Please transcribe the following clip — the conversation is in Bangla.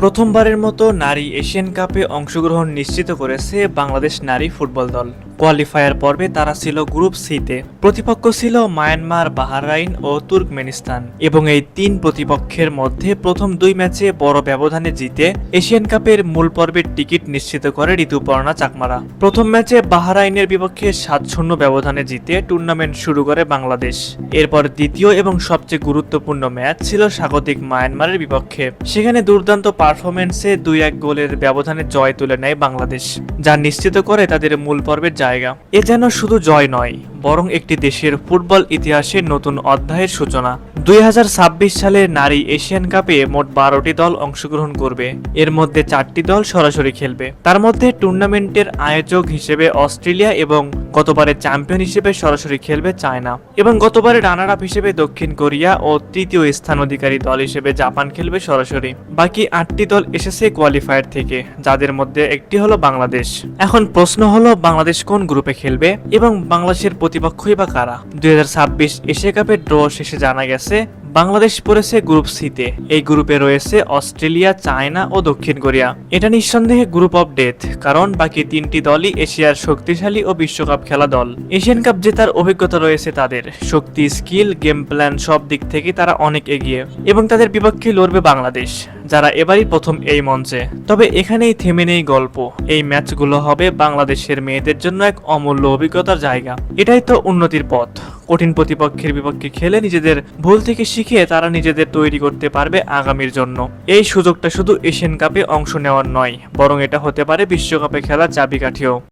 প্রথমবারের মতো নারী এশিয়ান কাপে অংশগ্রহণ নিশ্চিত করেছে বাংলাদেশ নারী ফুটবল দল। কোয়ালিফায়ার পর্বে তারা ছিল গ্রুপ সিতে। প্রতিপক্ষ ছিল মায়ানমার, বাহরাইন ও তুর্কমেনিস্তান এবং এই তিন প্রতিপক্ষের মধ্যে প্রথম দুই ম্যাচে বড় ব্যবধানে জিতে এশিয়ান কাপের মূল পর্বের টিকিট নিশ্চিত করে ঋতুপর্ণা চাকমারা। প্রথম ম্যাচে বাহরাইনের বিপক্ষে 7-0 ব্যবধানে জিতে টুর্নামেন্ট শুরু করে বাংলাদেশ। এরপর দ্বিতীয় এবং সবচেয়ে গুরুত্বপূর্ণ ম্যাচ ছিল স্বাগতিক মায়ানমারের বিপক্ষে। সেখানে দুর্দান্ত পারফরমেন্সে 2-1 গোলের ব্যবধানে জয় তুলে নেয় বাংলাদেশ, যা নিশ্চিত করে তাদের মূল পর্বের জায়গা। এ যেন শুধু জয় নয়, বরং একটি দেশের ফুটবল ইতিহাসের নতুন অধ্যায়ের সূচনা। 2026 সালের নারী এশিয়ান কাপে মোট 12টি দল অংশগ্রহণ করবে। এর মধ্যে 4টি দল সরাসরি খেলবে। তার মধ্যে টুর্নামেন্টের আয়োজক হিসেবে অস্ট্রেলিয়া এবং গতবারের চ্যাম্পিয়ন হিসেবে সরাসরি খেলবে চায়না এবং গতবারের রানার আপ হিসেবে দক্ষিণ কোরিয়া ও তৃতীয় স্থান অধিকারী দল হিসেবে জাপান খেলবে সরাসরি। বাকি 8টি দল এসেছে কোয়ালিফায়ার থেকে, যাদের মধ্যে একটি হলো বাংলাদেশ। এখন প্রশ্ন হলো, বাংলাদেশ কোন গ্রুপে খেলবে এবং বাংলাদেশের প্রতিপক্ষই বা কারা? 2026 এশিয়া কাপের ড্র শেষে জানা গেছে বাংলাদেশ পড়েছে গ্রুপ সিতে। এই গ্রুপে রয়েছে অস্ট্রেলিয়া, চায়না ও দক্ষিণ কোরিয়া। এটা নিঃসন্দেহে গ্রুপ অফ ডেথ, কারণ বাকি তিনটি দলই এশিয়ার শক্তিশালী ও বিশ্বকাপ খেলা দল। এশিয়ান কাপ জেতার অভিজ্ঞতা রয়েছে তাদের। শক্তি, স্কিল, গেম প্ল্যান সব দিক থেকে তারা অনেক এগিয়ে এবং তাদের বিপক্ষে লড়বে বাংলাদেশ, যারা এবারই প্রথম এই মঞ্চে। তবে এখানেই থেমে নেই গল্প। এই ম্যাচগুলো হবে বাংলাদেশের মেয়েদের জন্য এক অমূল্য অভিজ্ঞতার জায়গা। এটাই তো উন্নতির পথ। কঠিন প্রতিপক্ষের বিপক্ষে খেলে নিজেদের ভুল থেকে শিখে তারা নিজেদের তৈরি করতে পারবে আগামীর জন্য। এই সুযোগটা শুধু এশিয়ান কাপে অংশ নেওয়ার নয়, বরং এটা হতে পারে বিশ্বকাপে খেলার চাবিকাঠিও।